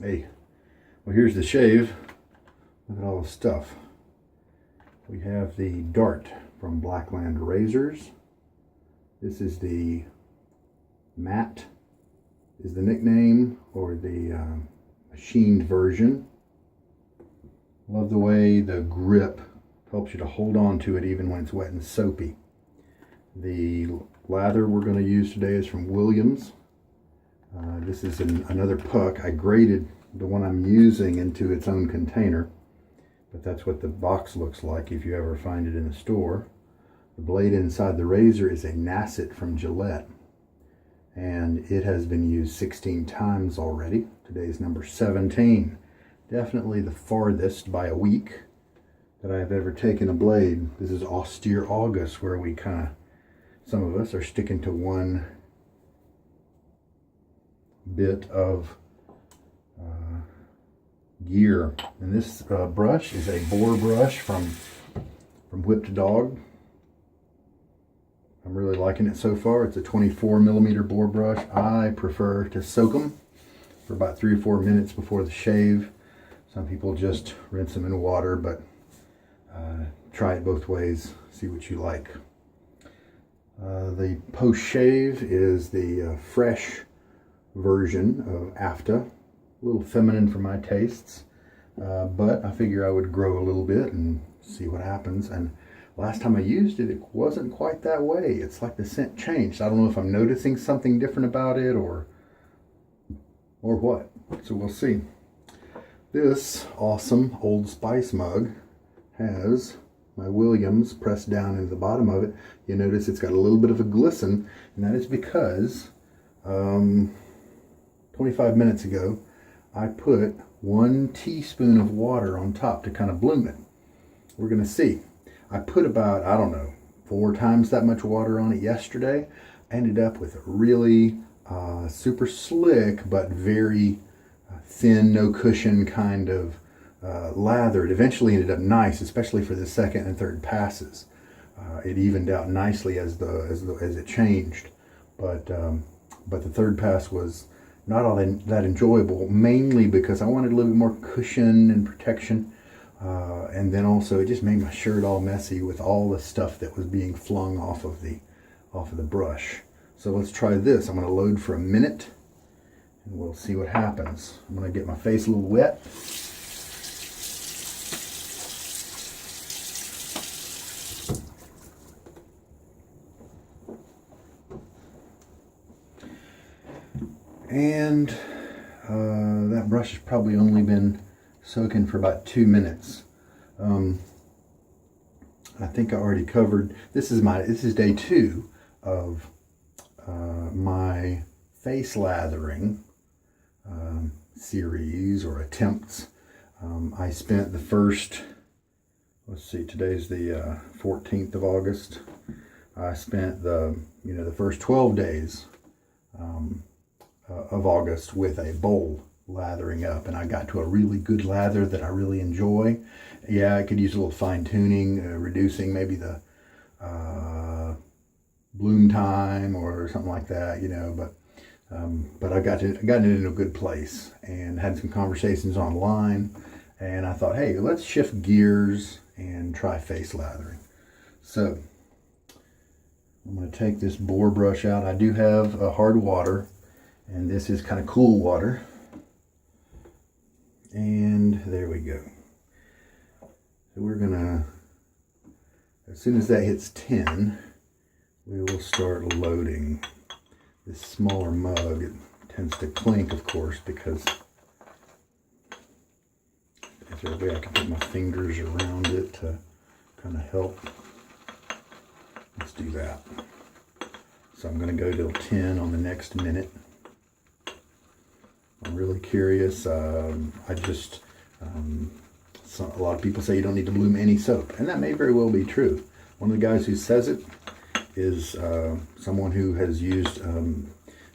Hey, well, here's the shave. Look at all the stuff. We have the Dart from Blackland razors. This is the matte is the nickname, or the machined version. Love the way the grip helps you to hold on to it even when it's wet and soapy. The lather we're going to use today is from Williams. This is another puck. I graded the one I'm using into its own container, but that's what the box looks like if you ever find it in the store. The blade inside the razor is a Nacet from Gillette, and it has been used 16 times already. Today's number 17. Definitely the farthest by a week that I've ever taken a blade. This is Austere August, where we some of us are sticking to one bit of gear. And this brush is a Boar brush from Whipped Dog. I'm really liking it so far. It's a 24mm Boar brush. I prefer to soak them for about 3 or 4 minutes before the shave. Some people just rinse them in water, but try it both ways. See what you like. The post-shave is the fresh version of Afta. A little feminine for my tastes, but I figure I would grow a little bit and see what happens. And last time I used it, it wasn't quite that way. It's like the scent changed. I don't know if I'm noticing something different about it or what. So we'll see. This awesome Old Spice mug has my Williams pressed down into the bottom of it. You notice it's got a little bit of a glisten, and that is because 25 minutes ago I put 1 teaspoon of water on top to kind of bloom it. We're going to see. I put about, I don't know, 4 times that much water on it yesterday. I ended up with a really super slick but very thin, no cushion kind of lather. It eventually ended up nice, especially for the second and third passes. It evened out nicely as it changed, but the third pass was not all that enjoyable, mainly because I wanted a little bit more cushion and protection, and then also it just made my shirt all messy with all the stuff that was being flung off of the brush. So let's try this. I'm going to load for a minute, and we'll see what happens. I'm going to get my face a little wet. And that brush has probably only been soaking for about 2 minutes. I think I already covered. This is day 2 of my face lathering series or attempts. I spent the first, let's see, today's the 14th of August. I spent the first 12 days of August with a bowl lathering up, and I got to a really good lather that I really enjoy. Yeah, I could use a little fine tuning, reducing maybe the bloom time or something like that, but I got it in a good place and had some conversations online, and I thought, hey, let's shift gears and try face lathering. So I'm going to take this Boar brush out. I do have a hard water, and this is kind of cool water. And there we go. So we're gonna, as soon as that hits 10, we will start loading. This smaller mug, it tends to clink, of course, because is there a way I can put my fingers around it to kind of help? Let's do that. So I'm going to go till 10 on the next minute. I'm really curious. A lot of people say you don't need to bloom any soap, and that may very well be true. One of the guys who says it is someone who has used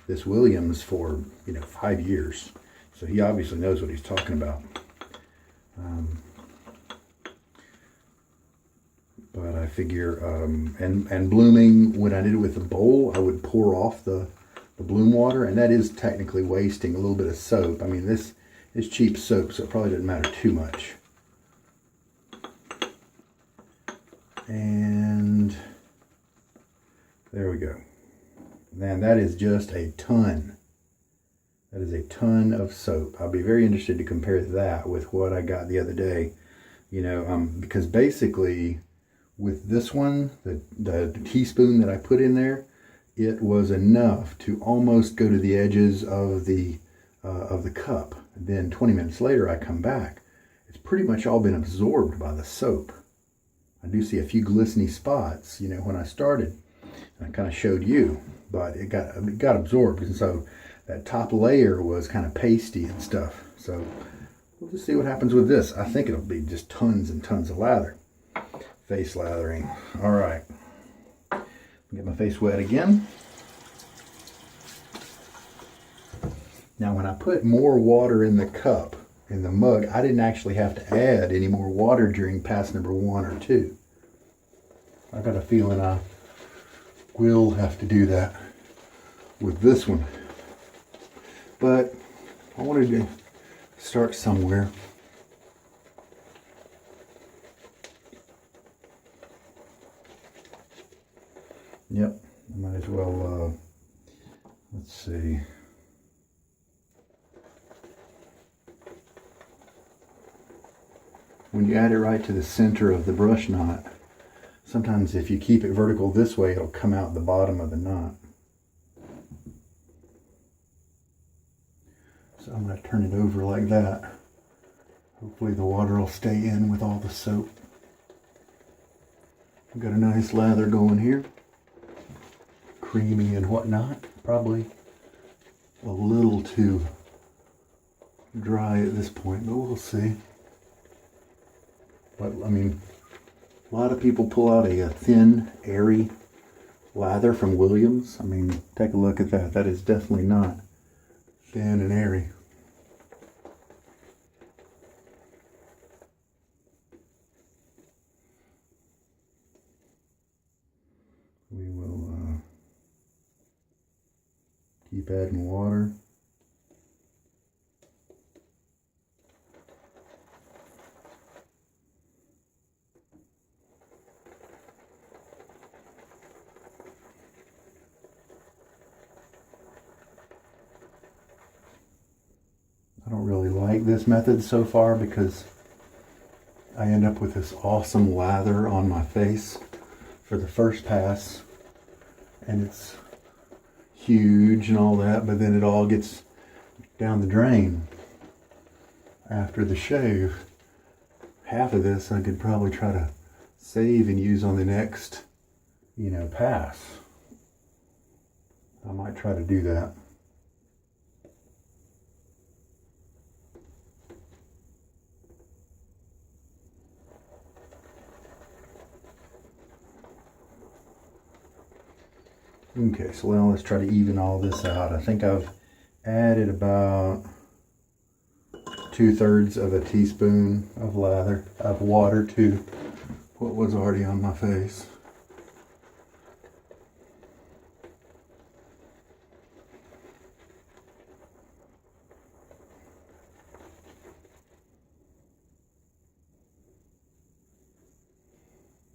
this Williams for 5 years, so he obviously knows what he's talking about. But I figure, and blooming, when I did it with the bowl, I would pour off the bloom water, and that is technically wasting a little bit of soap. I mean, this It's cheap soap, so it probably doesn't matter too much. And there we go. Man, that is just a ton. That is a ton of soap. I'll be very interested to compare that with what I got the other day. You know, because basically with this one, the teaspoon that I put in there, it was enough to almost go to the edges of the cup. And then 20 minutes later, I come back. It's pretty much all been absorbed by the soap. I do see a few glistening spots, you know, when I started. I kind of showed you, but it got absorbed, and so that top layer was kind of pasty and stuff. So we'll just see what happens with this. I think it'll be just tons and tons of lather. Face lathering. All right. Get my face wet again. Now when I put more water in the cup, in the mug, I didn't actually have to add any more water during pass number 1 or 2. I got a feeling I will have to do that with this one. But I wanted to start somewhere. Yep, I might as well, let's see. When you add it right to the center of the brush knot, sometimes if you keep it vertical this way, it'll come out the bottom of the knot. So I'm going to turn it over like that. Hopefully the water will stay in with all the soap. I've got a nice lather going here. Creamy and whatnot. Probably a little too dry at this point, but we'll see. But I mean, a lot of people pull out a thin, airy lather from Williams. I mean, take a look at that. That is definitely not thin and airy. We will keep adding water. I don't really like this method so far because I end up with this awesome lather on my face for the first pass, and it's huge and all that, but then it all gets down the drain after the shave. Half of this I could probably try to save and use on the next, you know, pass. I might try to do that. Okay, so now let's try to even all this out. I think I've added about 2/3 of a teaspoon of water to what was already on my face.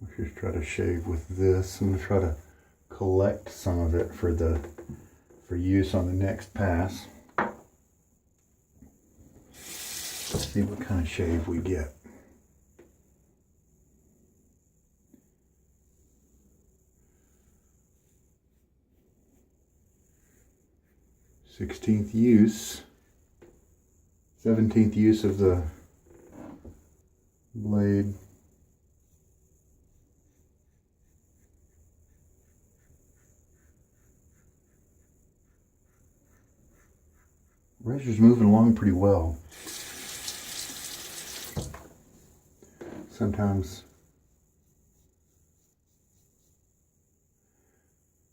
Let's just try to shave with this. I'm going to try to collect some of it for use on the next pass. Let's see what kind of shave we get. Sixteenth use, 17th use of the blade. Razor's moving along pretty well. Sometimes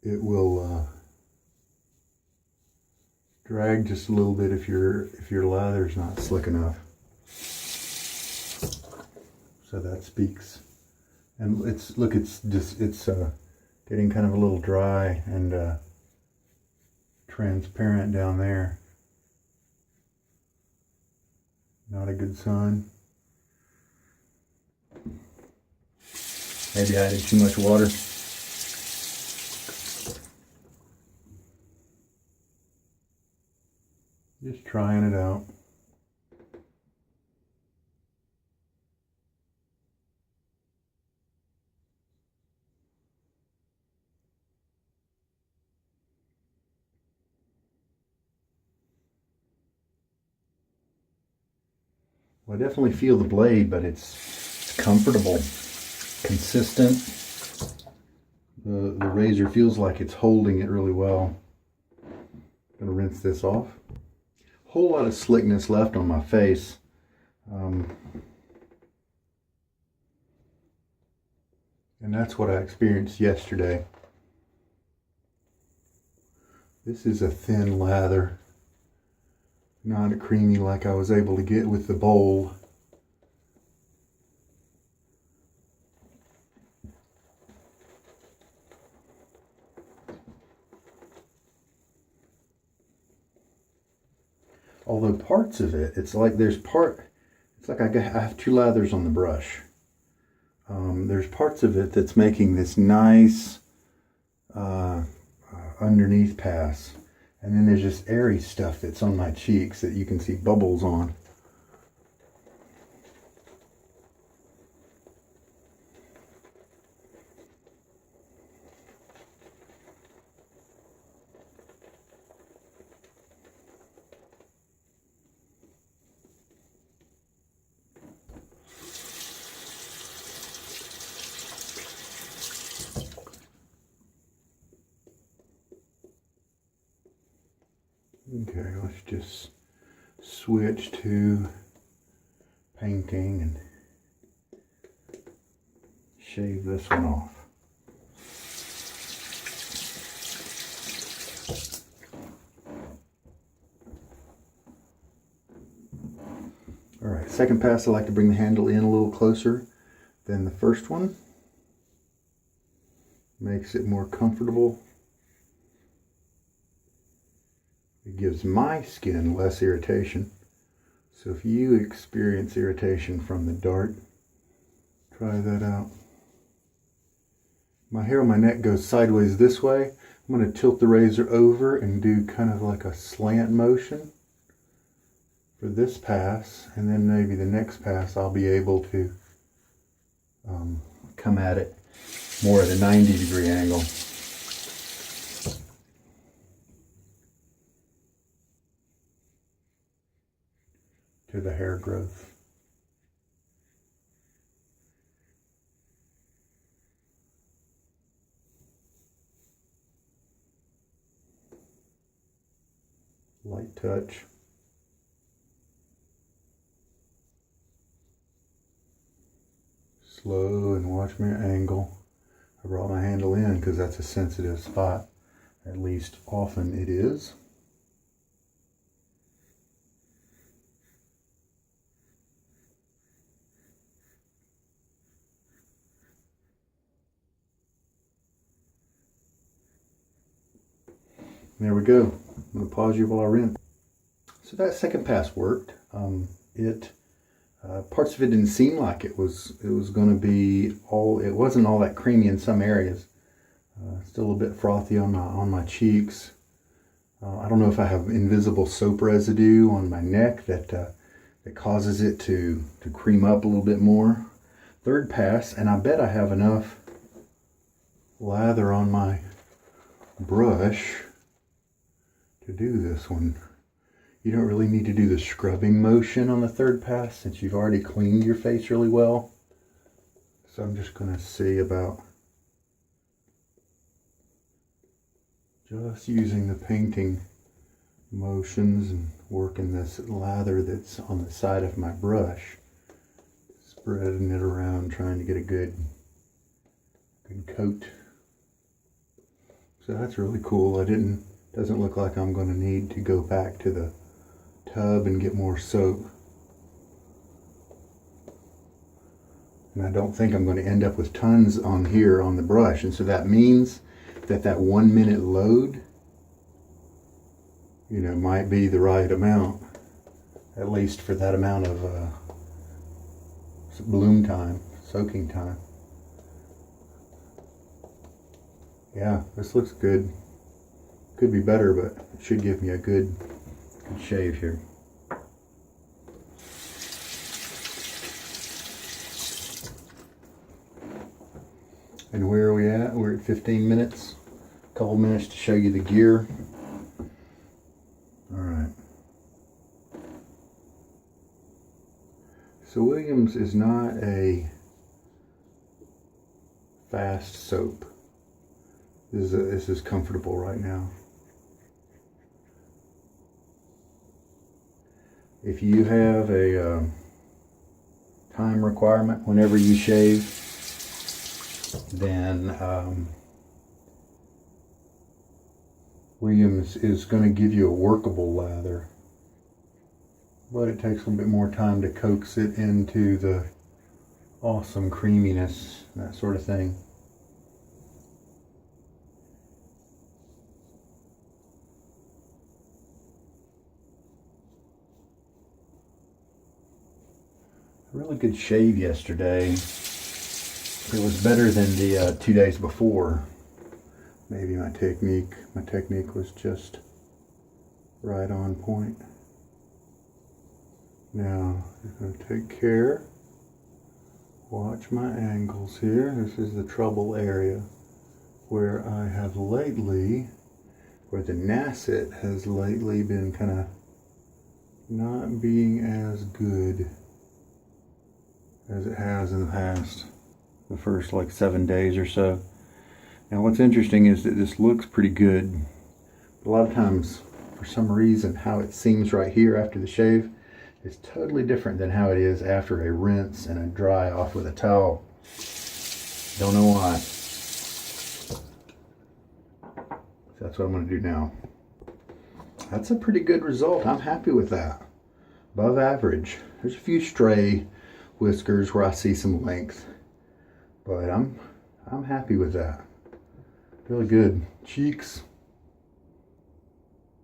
it will drag just a little bit if your lather's not slick enough. So that speaks. And it's getting kind of a little dry and transparent down there. Not a good sign. Maybe I added too much water. Just trying it out. Well, I definitely feel the blade, but it's comfortable, consistent. The razor feels like it's holding it really well. I'm gonna rinse this off. Whole lot of slickness left on my face. And that's what I experienced yesterday. This is a thin lather, not a creamy like I was able to get with the bowl. Although parts of it, it's like I have two lathers on the brush. There's parts of it that's making this nice underneath pass. And then there's this airy stuff that's on my cheeks that you can see bubbles on. Okay, let's just switch to painting and shave this one off. All right, second pass, I like to bring the handle in a little closer than the first one. Makes it more comfortable. It gives my skin less irritation. So if you experience irritation from the dart, try that out. My hair on my neck goes sideways this way. I'm going to tilt the razor over and do kind of like a slant motion for this pass, and then maybe the next pass I'll be able to come at it more at a 90-degree angle. To the hair growth. Light touch. Slow, and watch my angle. I brought my handle in because that's a sensitive spot. At least often it is. There we go. I'm going to pause you while I rinse. So that second pass worked. Parts of it didn't seem like it was going to be all. It wasn't all that creamy in some areas. Still a bit frothy on my cheeks. I don't know if I have invisible soap residue on my neck that causes it to cream up a little bit more. Third pass, and I bet I have enough lather on my brush to do this one. You don't really need to do the scrubbing motion on the third pass since you've already cleaned your face really well. So I'm just going to see about just using the painting motions and working this lather that's on the side of my brush, spreading it around, trying to get a good coat. So that's really cool. Doesn't look like I'm going to need to go back to the tub and get more soap. And I don't think I'm going to end up with tons on here on the brush. And so that means that 1 minute load, might be the right amount. at least for that amount of bloom time, soaking time. Yeah, this looks good. Could be better, but it should give me a good shave here. And where are we at? We're at 15 minutes. A couple minutes to show you the gear. All right. So Williams is not a fast soap. This is comfortable right now. If you have a time requirement whenever you shave, then Williams is going to give you a workable lather, but it takes a little bit more time to coax it into the awesome creaminess, that sort of thing. A really good shave yesterday. It was better than the 2 days before. Maybe my technique was just right on point. Now, I'm going to take care. Watch my angles here. This is the trouble area where I have lately, where the Nacet has lately been kind of not being as good as it has in the past, the first like 7 days or so. Now what's interesting is that this looks pretty good. A lot of times, for some reason, how it seems right here after the shave is totally different than how it is after a rinse and a dry off with a towel. Don't know why. So that's what I'm going to do now. That's a pretty good result. I'm happy with that. Above average. There's a few stray whiskers where I see some length, but I'm happy with that. Really good. Cheeks,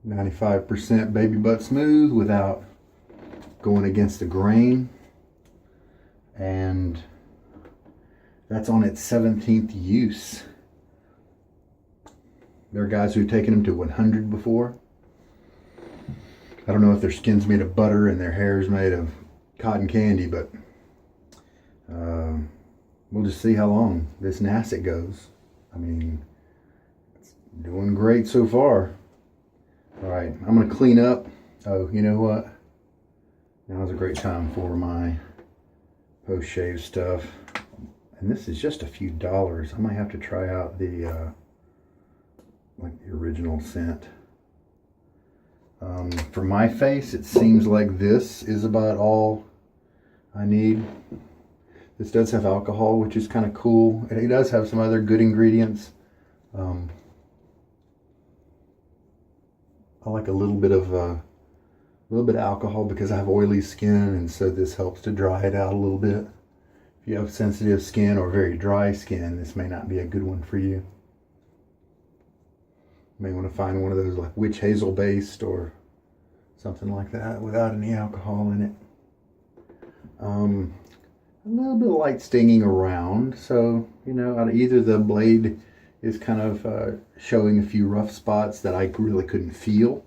95% baby butt smooth without going against the grain, and that's on its 17th use. There are guys who've taken them to 100 before. I don't know if their skin's made of butter and their hair's made of cotton candy, but we'll just see how long this Nacet goes. I mean, it's doing great so far. All right, I'm going to clean up. Oh, you know what? Now's a great time for my post-shave stuff. And this is just a few dollars. I might have to try out the like the original scent. For my face, it seems like this is about all I need. This does have alcohol, which is kind of cool. It does have some other good ingredients. I like a little bit of alcohol because I have oily skin, and so this helps to dry it out a little bit. If you have sensitive skin or very dry skin, this may not be a good one for you. You may want to find one of those like witch hazel based or something like that without any alcohol in it. A little bit of light stinging around, so you know, either the blade is kind of showing a few rough spots that I really couldn't feel,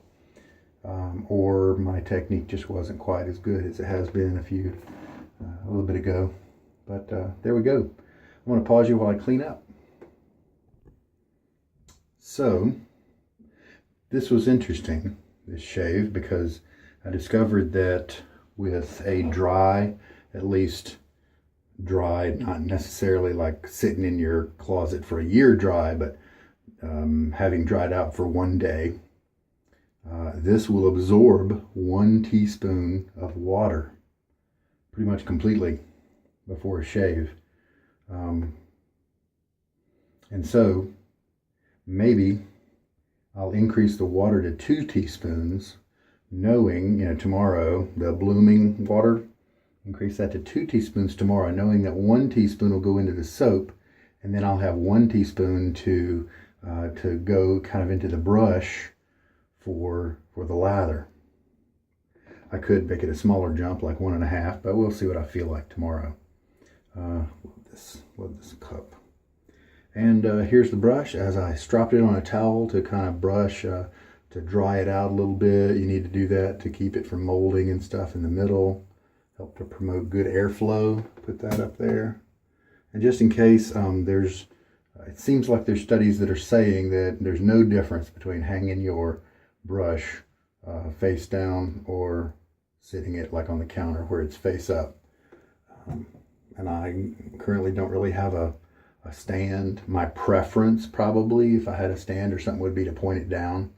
or my technique just wasn't quite as good as it has been a little bit ago. But there we go. I'm going to pause you while I clean up. So this was interesting, this shave, because I discovered that with a dry, at least dry, not necessarily like sitting in your closet for a year dry, but having dried out for 1 day, this will absorb 1 teaspoon of water pretty much completely before a shave. And so maybe I'll increase the water to 2 teaspoons, knowing, you know, tomorrow, the blooming water, increase that to 2 teaspoons tomorrow, knowing that 1 teaspoon will go into the soap, and then I'll have 1 teaspoon to go kind of into the brush for the lather. I could make it a smaller jump, like 1.5, but we'll see what I feel like tomorrow. Love this cup. And here's the brush. As I stropped it on a towel to kind of brush, to dry it out a little bit. You need to do that to keep it from molding and stuff in the middle. Help to promote good airflow. Put that up there. And just in case, it seems like there's studies that are saying that there's no difference between hanging your brush face down or sitting it like on the counter where it's face up. And I currently don't really have a stand. My preference probably, if I had a stand or something, would be to point it down.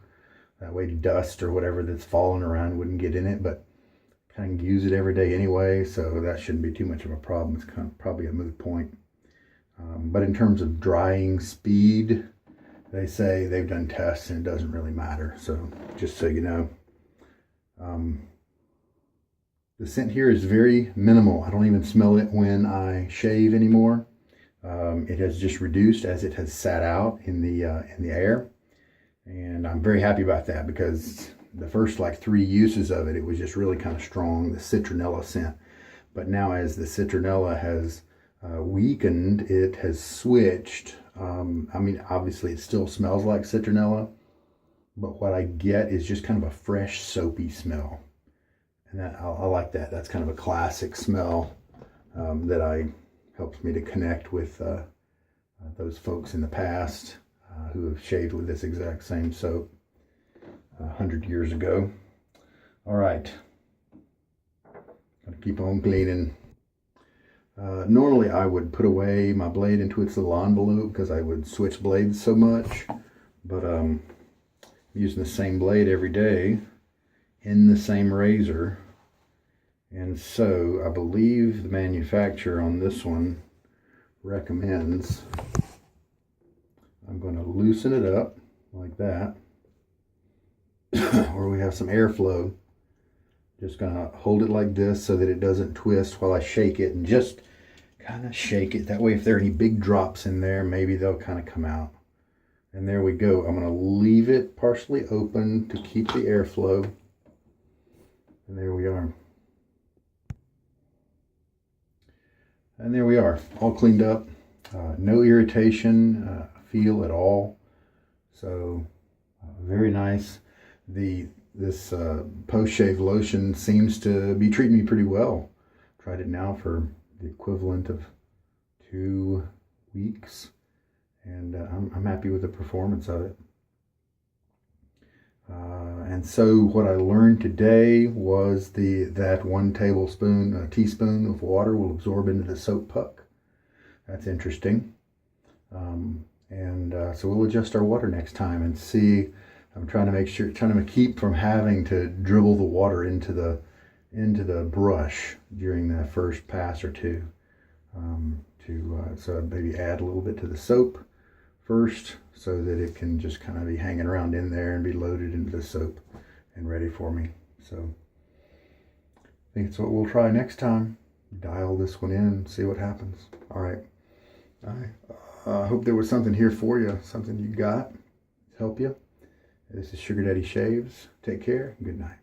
That way dust or whatever that's falling around wouldn't get in it, but kind of use it every day anyway, so that shouldn't be too much of a problem. It's kind of probably a moot point. But in terms of drying speed, they say they've done tests and it doesn't really matter. So just so you know, the scent here is very minimal. I don't even smell it when I shave anymore. It has just reduced as it has sat out in the air, and I'm very happy about that, because the first like 3 uses of it, it was just really kind of strong, the citronella scent. But now as the citronella has weakened, it has switched. I mean, obviously it still smells like citronella, but what I get is just kind of a fresh soapy smell, and that I like that. That's kind of a classic smell that helps me to connect with those folks in the past who have shaved with this exact same soap 100 years ago. All right, gotta keep on cleaning. Normally I would put away my blade into its little envelope because I would switch blades so much, but I'm using the same blade every day in the same razor, and so I believe the manufacturer on this one recommends I'm going to loosen it up like that where we have some airflow. Just going to hold it like this so that it doesn't twist while I shake it, and just kind of shake it. That way if there are any big drops in there, maybe they'll kind of come out. And there we go. I'm going to leave it partially open to keep the airflow. And there we are. And there we are, all cleaned up. No irritation feel at all. So very nice. This post-shave lotion seems to be treating me pretty well. Tried it now for the equivalent of 2 weeks, and I'm happy with the performance of it. And so what I learned today was that 1 teaspoon of water will absorb into the soap puck. That's interesting. So we'll adjust our water next time and see. I'm trying to keep from having to dribble the water into the brush during the first pass or two. So maybe add a little bit to the soap first, so that it can just kind of be hanging around in there and be loaded into the soap and ready for me. So I think it's what we'll try next time. Dial this one in and see what happens. All right. I hope there was something here for you, something you got to help you. This is Sugar Daddy Shaves. Take care. Good night.